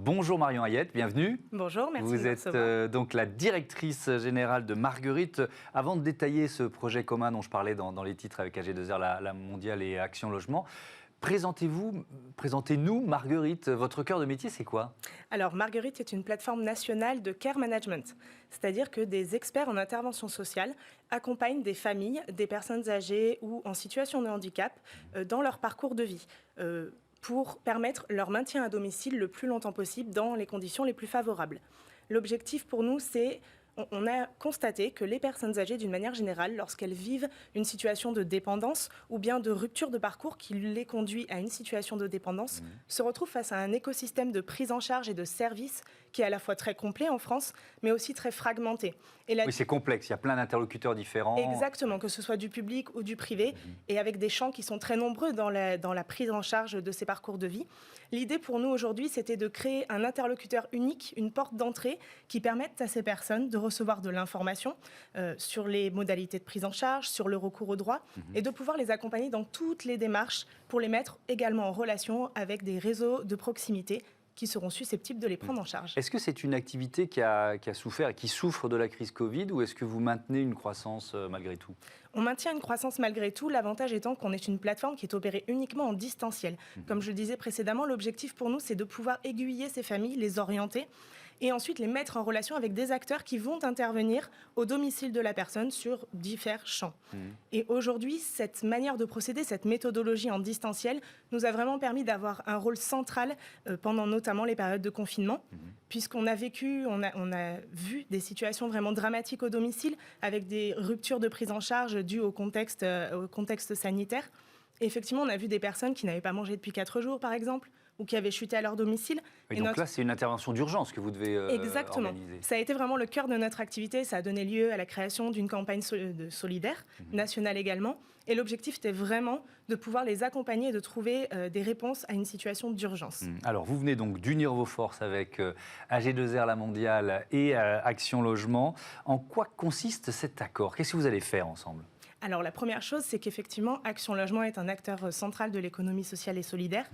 Bonjour Marion Hayette, bienvenue. Bonjour, merci de Vous me êtes recevoir. donc la directrice générale de Marguerite. Avant de détailler ce projet commun dont je parlais dans les titres avec AG2R, la Mondiale et Action Logement, présentez-nous Marguerite. Votre cœur de métier, c'est quoi? Alors, Marguerite est une plateforme nationale de care management, c'est-à-dire que des experts en intervention sociale accompagnent des familles, des personnes âgées ou en situation de handicap dans leur parcours de vie. Pour permettre leur maintien à domicile le plus longtemps possible dans les conditions les plus favorables. L'objectif pour nous, c'est on a constaté que les personnes âgées, d'une manière générale, lorsqu'elles vivent une situation de dépendance ou bien de rupture de parcours qui les conduit à une situation de dépendance, se retrouvent face à un écosystème de prise en charge et de services qui est à la fois très complet en France, mais aussi très fragmenté. Oui, c'est complexe, il y a plein d'interlocuteurs différents. Exactement, que ce soit du public ou du privé, et avec des champs qui sont très nombreux dans la prise en charge de ces parcours de vie. L'idée pour nous aujourd'hui, c'était de créer un interlocuteur unique, une porte d'entrée qui permette à ces personnes de recevoir de l'information sur les modalités de prise en charge, sur le recours aux droits, et de pouvoir les accompagner dans toutes les démarches pour les mettre également en relation avec des réseaux de proximité qui seront susceptibles de les prendre en charge. Est-ce que c'est une activité qui a souffert et qui souffre de la crise Covid, ou est-ce que vous maintenez une croissance malgré tout? On maintient une croissance malgré tout, l'avantage étant qu'on est une plateforme qui est opérée uniquement en distanciel. Comme je le disais précédemment, l'objectif pour nous, c'est de pouvoir aiguiller ces familles, les orienter, et ensuite les mettre en relation avec des acteurs qui vont intervenir au domicile de la personne sur différents champs. Et aujourd'hui, cette manière de procéder, cette méthodologie en distanciel, nous a vraiment permis d'avoir un rôle central pendant notamment les périodes de confinement, puisqu'on a vécu, on a vu des situations vraiment dramatiques au domicile, avec des ruptures de prise en charge dues au contexte sanitaire. Et effectivement, on a vu des personnes qui n'avaient pas mangé depuis 4 jours, par exemple, ou qui avaient chuté à leur domicile. Et donc là, c'est une intervention d'urgence que vous devez Exactement. organiser. Ça a été vraiment le cœur de notre activité. Ça a donné lieu à la création d'une campagne solidaire, nationale également. Et l'objectif était vraiment de pouvoir les accompagner et de trouver des réponses à une situation d'urgence. Alors, vous venez donc d'unir vos forces avec AG2R, la Mondiale et Action Logement. En quoi consiste cet accord? Qu'est-ce que vous allez faire ensemble? Alors, la première chose, c'est qu'effectivement, Action Logement est un acteur central de l'économie sociale et solidaire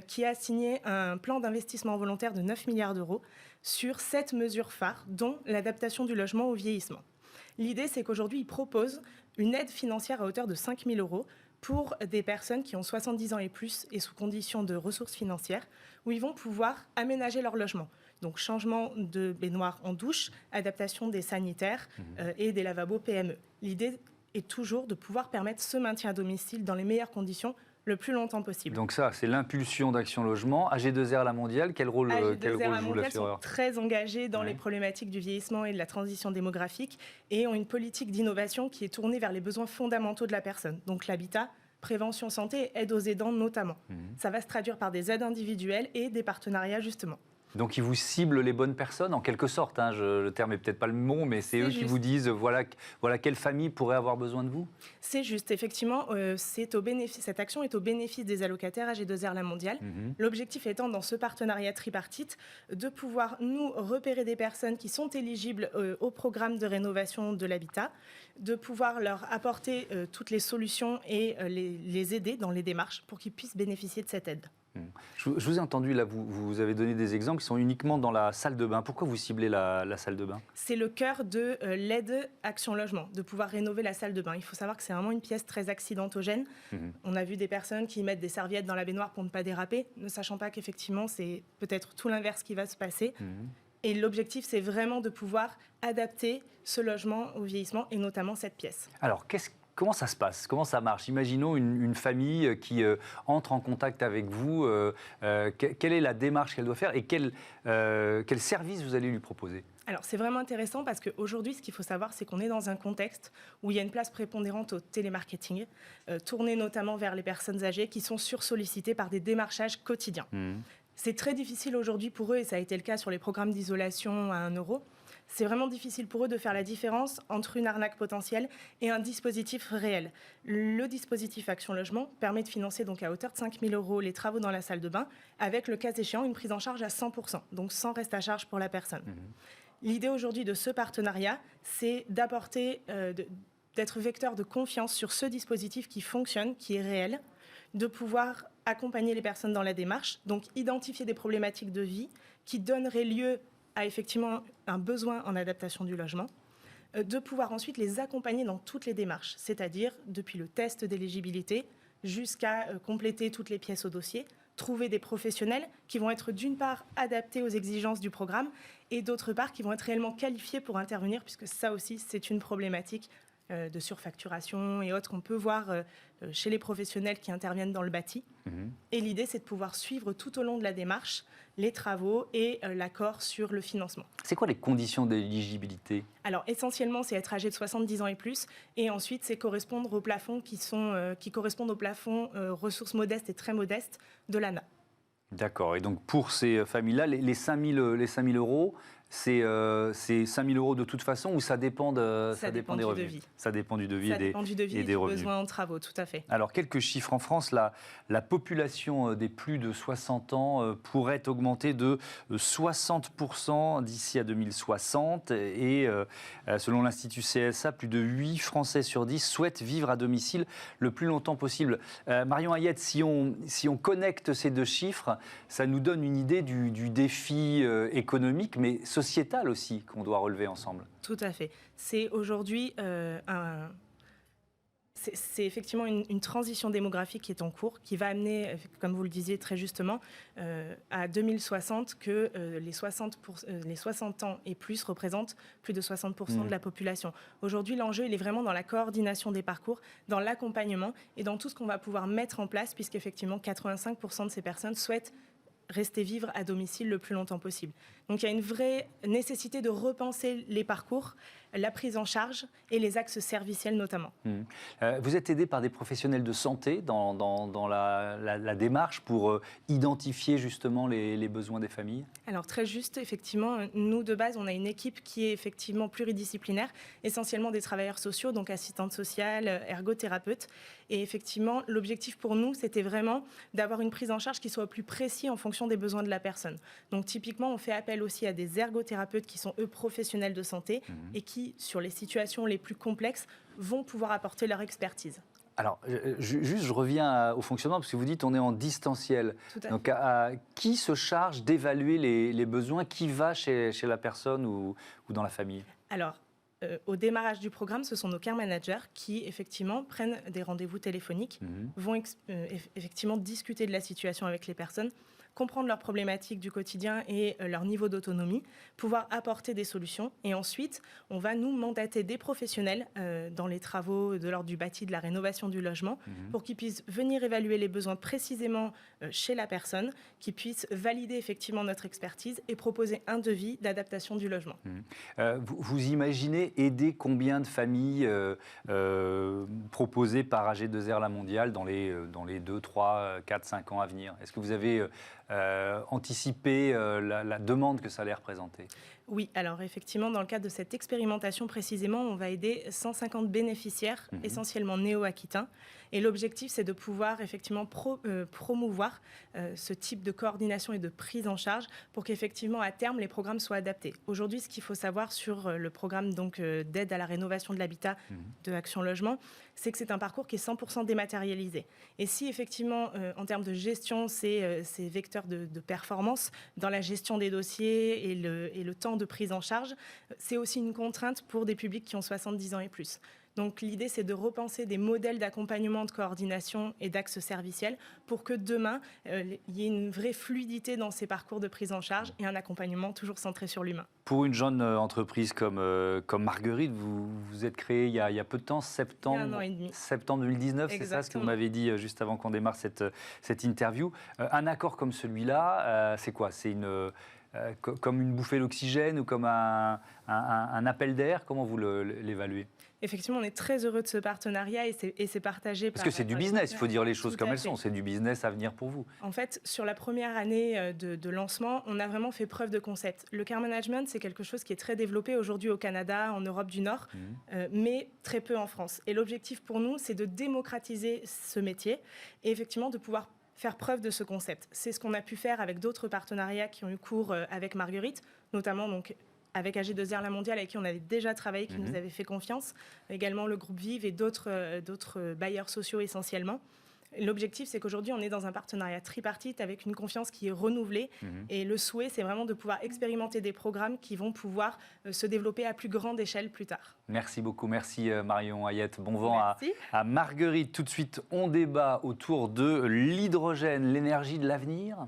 qui a signé un plan d'investissement volontaire de 9 milliards d'euros sur 7 mesures phares, dont l'adaptation du logement au vieillissement. L'idée, c'est qu'aujourd'hui, il propose une aide financière à hauteur de 5 000 euros pour des personnes qui ont 70 ans et plus et sous conditions de ressources financières, où ils vont pouvoir aménager leur logement. Donc, changement de baignoire en douche, adaptation des sanitaires et des lavabos PME. L'idée est toujours de pouvoir permettre ce maintien à domicile dans les meilleures conditions le plus longtemps possible. Donc ça, c'est l'impulsion d'Action Logement. AG2R, la Mondiale, quel rôle joue la Mondiale l'assureur? sont très engagés dans les problématiques du vieillissement et de la transition démographique et ont une politique d'innovation qui est tournée vers les besoins fondamentaux de la personne. Donc l'habitat, prévention santé, aide aux aidants notamment. Ça va se traduire par des aides individuelles et des partenariats justement. Donc ils vous ciblent les bonnes personnes, en quelque sorte. Le terme n'est peut-être pas le bon, mais c'est eux qui vous disent voilà quelle famille pourrait avoir besoin de vous? C'est juste, effectivement, cette action est au bénéfice des allocataires AG2R La Mondiale. L'objectif étant, dans ce partenariat tripartite, de pouvoir nous repérer des personnes qui sont éligibles au programme de rénovation de l'habitat, de pouvoir leur apporter toutes les solutions et les aider dans les démarches pour qu'ils puissent bénéficier de cette aide. Je vous ai entendu, là, vous avez donné des exemples qui sont uniquement dans la salle de bain. Pourquoi vous ciblez la salle de bain? C'est le cœur de l'aide Action Logement, de pouvoir rénover la salle de bain. Il faut savoir que c'est vraiment une pièce très accidentogène. On a vu des personnes qui mettent des serviettes dans la baignoire pour ne pas déraper, ne sachant pas qu'effectivement, c'est peut-être tout l'inverse qui va se passer. Et l'objectif, c'est vraiment de pouvoir adapter ce logement au vieillissement, et notamment cette pièce. Alors, comment ça se passe? Comment ça marche? Imaginons une famille qui entre en contact avec vous. Quelle est la démarche qu'elle doit faire et quel service vous allez lui proposer? Alors, c'est vraiment intéressant parce qu'aujourd'hui, ce qu'il faut savoir, c'est qu'on est dans un contexte où il y a une place prépondérante au télémarketing, tournée notamment vers les personnes âgées qui sont sursollicitées par des démarchages quotidiens. C'est très difficile aujourd'hui pour eux, et ça a été le cas sur les programmes d'isolation à 1 euro. C'est vraiment difficile pour eux de faire la différence entre une arnaque potentielle et un dispositif réel. Le dispositif Action Logement permet de financer donc à hauteur de 5 000 euros les travaux dans la salle de bain, avec le cas échéant une prise en charge à 100%, donc sans reste à charge pour la personne. L'idée aujourd'hui de ce partenariat, c'est d'apporter, d'être vecteur de confiance sur ce dispositif qui fonctionne, qui est réel, de pouvoir accompagner les personnes dans la démarche, donc identifier des problématiques de vie qui donneraient lieu à effectivement un besoin en adaptation du logement, de pouvoir ensuite les accompagner dans toutes les démarches, c'est-à-dire depuis le test d'éligibilité jusqu'à compléter toutes les pièces au dossier, trouver des professionnels qui vont être d'une part adaptés aux exigences du programme et d'autre part qui vont être réellement qualifiés pour intervenir, puisque ça aussi c'est une problématique de surfacturation et autres qu'on peut voir chez les professionnels qui interviennent dans le bâti. Et l'idée, c'est de pouvoir suivre tout au long de la démarche les travaux et l'accord sur le financement. C'est quoi les conditions d'éligibilité? Alors, essentiellement, c'est être âgé de 70 ans et plus. Et ensuite, c'est correspondre aux plafonds qui correspondent aux plafonds ressources modestes et très modestes de l'ANA. D'accord. Et donc, pour ces familles-là, les 5 000 euros, c'est 5 000 euros de toute façon ou ça dépend ça dépend des du revenus? devis. Ça dépend du devis Ça dépend du devis et des revenus. besoins en travaux, tout à fait. Alors, quelques chiffres en France. La population des plus de 60 ans pourrait augmenter de 60% d'ici à 2060. Et selon l'Institut CSA, plus de 8 Français sur 10 souhaitent vivre à domicile le plus longtemps possible. Marion Hayet, si on connecte ces deux chiffres, ça nous donne une idée du défi économique, mais sociétal aussi, qu'on doit relever ensemble. Tout à fait. C'est aujourd'hui c'est effectivement une transition démographique qui est en cours, qui va amener, comme vous le disiez très justement, à 2060 que les 60 ans et plus représentent plus de 60% de la population. Aujourd'hui, l'enjeu, il est vraiment dans la coordination des parcours, dans l'accompagnement et dans tout ce qu'on va pouvoir mettre en place, puisqu'effectivement, 85% de ces personnes souhaitent rester vivre à domicile le plus longtemps possible. Donc il y a une vraie nécessité de repenser les parcours, la prise en charge et les axes serviciels notamment. Vous êtes aidé par des professionnels de santé dans la démarche pour identifier justement les besoins des familles? Alors très juste, effectivement, nous de base, on a une équipe qui est effectivement pluridisciplinaire, essentiellement des travailleurs sociaux, donc assistantes sociales, ergothérapeutes. Et effectivement, l'objectif pour nous, c'était vraiment d'avoir une prise en charge qui soit au plus précis en fonction des besoins de la personne. Donc typiquement, on fait appel aussi à des ergothérapeutes qui sont eux professionnels de santé et qui, sur les situations les plus complexes, vont pouvoir apporter leur expertise. Alors, je reviens au fonctionnement, parce que vous dites on est en distanciel. Donc, qui se charge d'évaluer les besoins? Qui va chez la personne ou dans la famille? Alors, au démarrage du programme, ce sont nos care managers qui, effectivement, prennent des rendez-vous téléphoniques, vont effectivement discuter de la situation avec les personnes, comprendre leurs problématiques du quotidien et leur niveau d'autonomie, pouvoir apporter des solutions. Et ensuite, on va nous mandater des professionnels dans les travaux de l'ordre du bâti, de la rénovation du logement, pour qu'ils puissent venir évaluer les besoins précisément chez la personne, qu'ils puissent valider effectivement notre expertise et proposer un devis d'adaptation du logement. Vous imaginez aider combien de familles proposées par AG2R La Mondiale dans les 2, 3, 4, 5 ans à venir? Est-ce que vous avez anticiper la demande que ça allait représenter? Oui, alors effectivement, dans le cadre de cette expérimentation précisément, on va aider 150 bénéficiaires, essentiellement néo-aquitains. Et l'objectif, c'est de pouvoir effectivement promouvoir ce type de coordination et de prise en charge pour qu'effectivement, à terme, les programmes soient adaptés. Aujourd'hui, ce qu'il faut savoir sur le programme d'aide à la rénovation de l'habitat de Action Logement, c'est que c'est un parcours qui est 100% dématérialisé. Et si effectivement, en termes de gestion, c'est vecteur de performance dans la gestion des dossiers et le temps de prise en charge, c'est aussi une contrainte pour des publics qui ont 70 ans et plus. Donc l'idée, c'est de repenser des modèles d'accompagnement, de coordination et d'axes serviciels pour que demain, il y ait une vraie fluidité dans ces parcours de prise en charge et un accompagnement toujours centré sur l'humain. Pour une jeune entreprise comme Marguerite, vous êtes créée il y a peu de temps, septembre 2019, c'est ça ce que vous m'avez dit juste avant qu'on démarre cette interview. Un accord comme celui-là, c'est quoi? C'est comme une bouffée d'oxygène ou comme un appel d'air? Comment vous l'évaluez? Effectivement, on est très heureux de ce partenariat et c'est partagé Parce que c'est du business, il faut dire les choses comme elles sont. C'est du business à venir pour vous. En fait, sur la première année de lancement, on a vraiment fait preuve de concept. Le care management, c'est quelque chose qui est très développé aujourd'hui au Canada, en Europe du Nord, mais très peu en France. Et l'objectif pour nous, c'est de démocratiser ce métier et effectivement de pouvoir faire preuve de ce concept. C'est ce qu'on a pu faire avec d'autres partenariats qui ont eu cours avec Marguerite, notamment donc avec AG2R La Mondiale, avec qui on avait déjà travaillé, qui nous avait fait confiance, également le groupe Vive et d'autres bailleurs sociaux essentiellement. L'objectif, c'est qu'aujourd'hui, on est dans un partenariat tripartite avec une confiance qui est renouvelée. Et le souhait, c'est vraiment de pouvoir expérimenter des programmes qui vont pouvoir se développer à plus grande échelle plus tard. Merci beaucoup, merci Marion Hayette. Bon vent à Marguerite. Tout de suite, on débat autour de l'hydrogène, l'énergie de l'avenir.